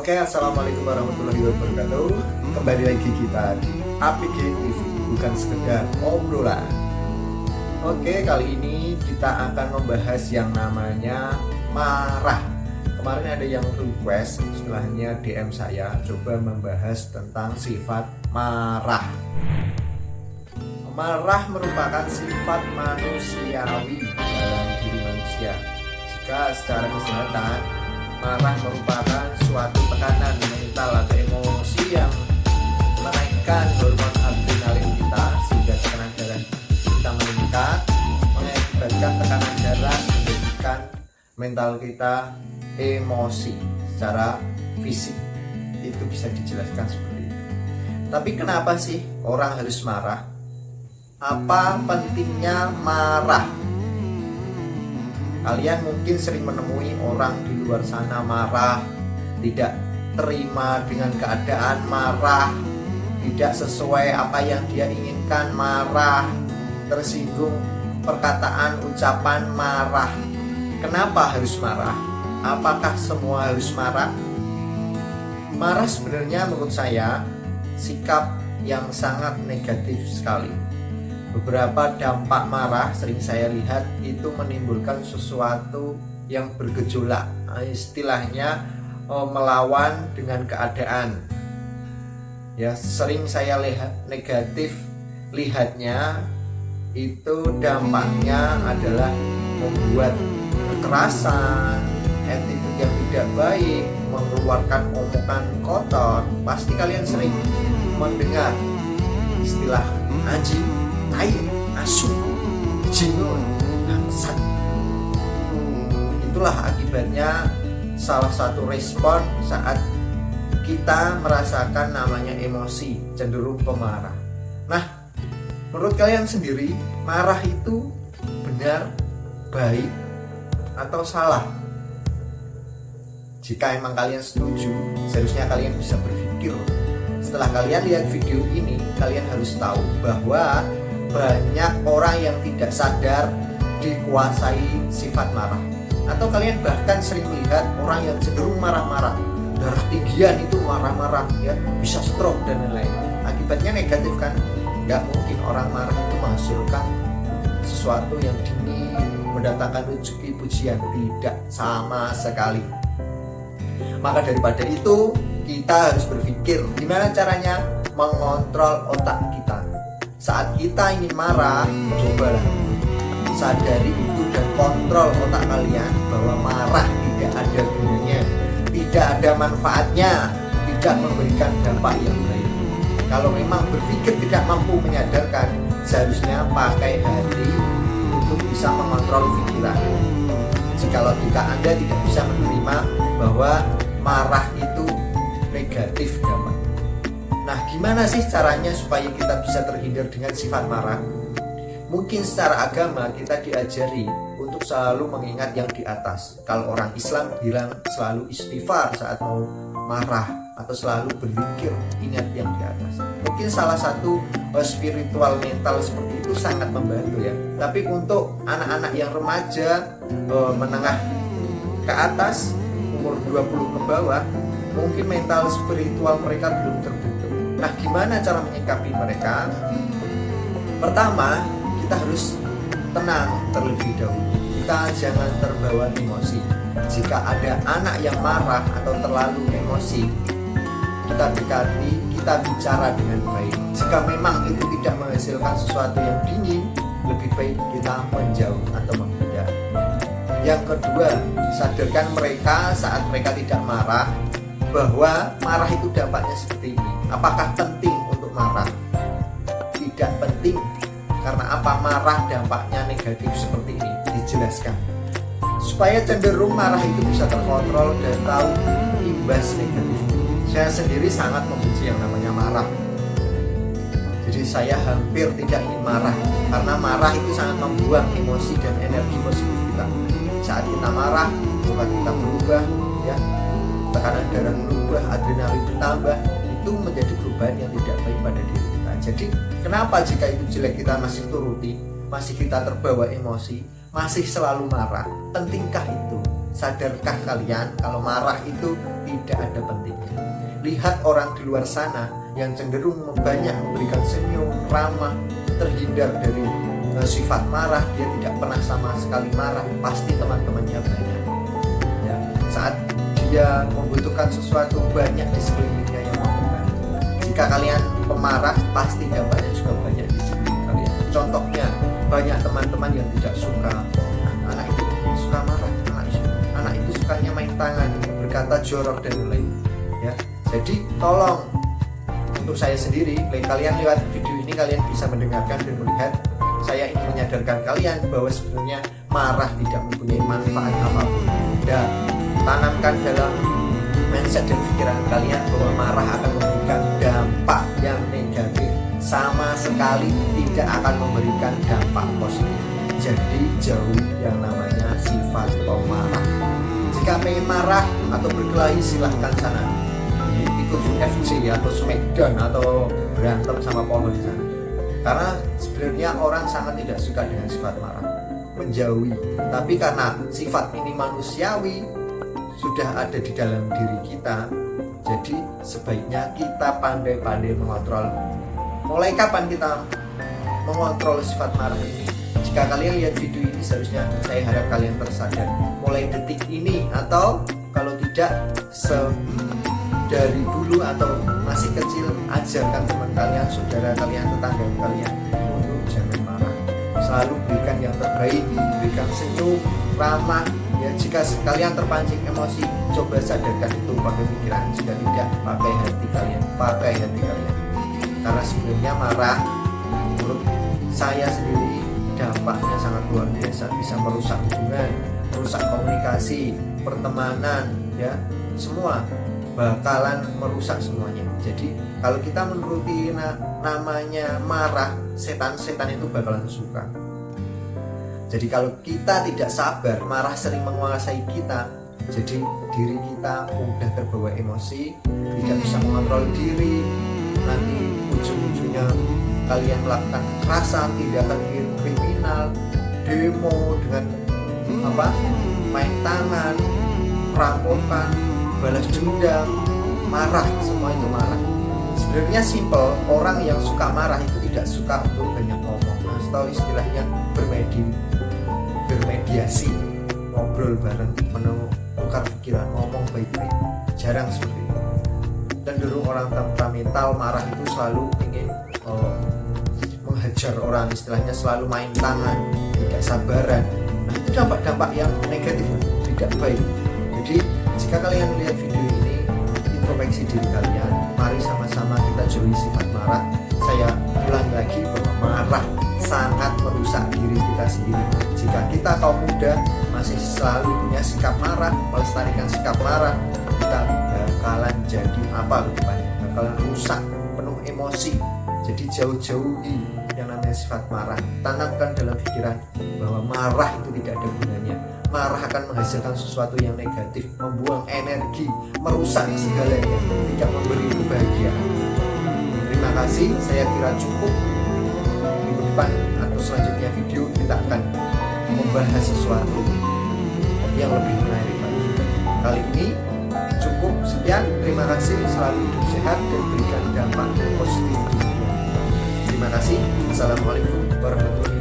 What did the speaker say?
Oke, assalamualaikum warahmatullahi wabarakatuh. Kembali lagi kita di APG TV, bukan sekedar obrolan. Oke, kali ini kita akan membahas yang namanya marah. Kemarin ada yang request, setelahnya DM saya, coba membahas tentang sifat marah. Marah merupakan sifat manusiawi dalam diri manusia. Jika secara kesehatan, marah merupakan suatu tekanan mental atau emosi yang menaikkan hormon adrenalin kita sehingga tekanan darah kita meningkat, mengakibatkan tekanan darah menjadikan mental kita emosi secara fisik. Itu bisa dijelaskan seperti itu. Tapi kenapa sih orang harus marah? Apa pentingnya marah? Kalian mungkin sering menemui orang di luar sana marah, tidak terima dengan keadaan, marah, tidak sesuai apa yang dia inginkan, marah, tersinggung perkataan, ucapan, marah. Kenapa harus marah? Apakah semua harus marah? Marah sebenarnya menurut saya sikap yang sangat negatif sekali. Beberapa dampak marah sering saya lihat itu menimbulkan sesuatu yang bergejolak, istilahnya melawan dengan keadaan. Ya, sering saya lihat negatif, lihatnya itu dampaknya adalah membuat kekerasan, attitude yang tidak baik, mengeluarkan omongan kotor. Pasti kalian sering mendengar istilah anjing, tai, asu, jinun, bangsat. Itulah akibatnya salah satu respon saat kita merasakan namanya emosi, cenderung pemarah. Nah, menurut kalian sendiri, marah itu benar, baik, atau salah? Jika emang kalian setuju, seharusnya kalian bisa berpikir. Setelah kalian lihat video ini, kalian harus tahu bahwa banyak orang yang tidak sadar dikuasai sifat marah. Atau kalian bahkan sering melihat orang yang cenderung marah-marah, darah tinggian itu marah-marah, ya, bisa stroke dan lain-lain. Akibatnya negatif kan? Gak mungkin orang marah itu menghasilkan sesuatu yang dingin, mendatangkan rezeki, pujian. Tidak sama sekali. Maka daripada itu, kita harus berpikir gimana caranya mengontrol otak kita. Saat kita ingin marah, cobalah sadari itu dan kontrol otak kalian bahwa marah tidak ada gunanya, tidak ada manfaatnya, tidak memberikan dampak yang baik. Kalau memang berpikir tidak mampu menyadarkan, seharusnya pakai hati untuk bisa mengontrol pikiran. Jika logika Anda tidak bisa menerima bahwa marah itu negatif dampak. Nah, gimana sih caranya supaya kita bisa terhindar dengan sifat marah? Mungkin secara agama kita diajari untuk selalu mengingat yang di atas. Kalau orang Islam bilang selalu istighfar saat mau marah, atau selalu berpikir ingat yang di atas. Mungkin salah satu spiritual mental seperti itu sangat membantu ya. Tapi untuk anak-anak yang remaja, menengah ke atas, umur 20 ke bawah, mungkin mental spiritual mereka belum terbentuk. Nah, gimana cara menyikapi mereka? Pertama, kita harus tenang terlebih dahulu. Kita jangan terbawa emosi. Jika ada anak yang marah atau terlalu emosi, kita dekati, kita bicara dengan baik. Jika memang itu tidak menghasilkan sesuatu yang dingin, lebih baik kita menjauh atau menghindar. Yang kedua, sadarkan mereka saat mereka tidak marah, bahwa marah itu dampaknya seperti ini. Apakah penting untuk marah? Tidak penting. Karena apa? Marah dampaknya negatif seperti ini. Dijelaskan supaya cenderung marah itu bisa terkontrol dan tahu imbas negatif. Saya sendiri sangat membenci yang namanya marah. Jadi saya hampir tidak ingin marah, karena marah itu sangat membuang emosi dan energi positif kita. Saat kita marah, muka kita berubah, ya, tekanan darah berubah, adrenalin bertambah. Itu menjadi perubahan yang tidak baik pada diri kita. Jadi kenapa jika itu jelek kita masih turuti, masih kita terbawa emosi, masih selalu marah? Pentingkah itu? sadarkah kalian kalau marah itu tidak ada pentingnya? Lihat orang di luar sana yang cenderung banyak memberikan senyum, ramah, terhindar dari sifat marah, dia tidak pernah sama sekali marah, pasti teman-temannya banyak. Ya, saat dia membutuhkan sesuatu, banyak di sekelilingnya yang membantu. Jika kalian pemarah, pasti dampaknya juga banyak di sekeliling kalian. Contohnya, banyak teman-teman yang tidak suka, anak itu suka marah, anak itu sukanya main tangan, berkata jorok dan lain. Ya, jadi tolong, untuk saya sendiri, kalian lewat video ini kalian bisa mendengarkan dan melihat, saya ingin menyadarkan kalian bahwa sebenarnya marah tidak mempunyai manfaat apapun. Dan tanamkan dalam mindset dan pikiran kalian bahwa marah akan memberikan dampak yang negatif, sama sekali tidak akan memberikan dampak positif. Jadi jauh yang namanya sifat pemarah. Jika pengen marah atau berkelahi, silahkan sana ikut UFC atau Smackdown atau berantem sama pohon di sana. Karena sebenarnya orang sangat tidak suka dengan sifat marah, menjauhi. Tapi karena sifat ini manusiawi, sudah ada di dalam diri kita, jadi sebaiknya kita pandai-pandai mengontrol. Mulai kapan kita mengontrol sifat marah ini? Jika kalian lihat video ini, seharusnya saya harap kalian tersadar mulai detik ini, atau kalau tidak dari dulu atau masih kecil, ajarkan teman kalian, saudara kalian, tetangga kalian untuk jangan marah. Selalu berikan yang terbaik, berikan senyum, ramah. Ya, jika kalian terpancing emosi, coba sadarkan itu pakai pikiran. Jika tidak, pakai hati kalian, Karena sebenarnya marah, menurut saya sendiri, dampaknya sangat luar biasa, bisa merusak hubungan, merusak komunikasi, pertemanan, ya, semua bakalan merusak semuanya. Jadi kalau kita menuruti namanya marah, setan-setan itu bakalan suka. Jadi kalau kita tidak sabar, marah sering menguasai kita, jadi diri kita mudah terbawa emosi, tidak bisa mengontrol diri. Nanti ujung-ujungnya kalian melakukan kekerasan, tindakan kriminal, demo dengan main tangan, perampokan, balas dendam, marah, semua itu marah. Sebenarnya simple, orang yang suka marah itu tidak suka untuk banyak ngomong, atau istilahnya bermediasi, ngobrol bareng, menukar pikiran, ngomong baik-baik, jarang seperti itu. Cenderung orang temperamental marah itu selalu ingin menghajar orang, istilahnya selalu main tangan, tidak sabaran. Nah, itu dampak-dampak yang negatif, tidak baik. Jadi jika kalian melihat video ini, introspeksi diri kalian, mari sama-sama kita jauhi sifat marah. Saya ulang lagi bahwa marah sangat merusak diri kita sendiri. Jika kita kaum muda masih selalu punya sikap marah, melestarikan sikap marah, kita bakalan jadi apa ke depannya? Bakalan rusak, penuh emosi. Jadi jauh-jauhi yang namanya sifat marah. Tanamkan dalam pikiran bahwa marah itu tidak ada gunanya. Marah akan menghasilkan sesuatu yang negatif, membuang energi, merusak segalanya, tidak memberi kebahagiaan. Terima kasih, saya kira cukup. Minggu depan atau selanjutnya video kita akan membahas sesuatu yang lebih menarik lagi. Kali ini cukup sekian. Terima kasih, selalu hidup sehat dan berikan dampak positif. Terima kasih. Assalamualaikum warahmatullahi wabarakatuh.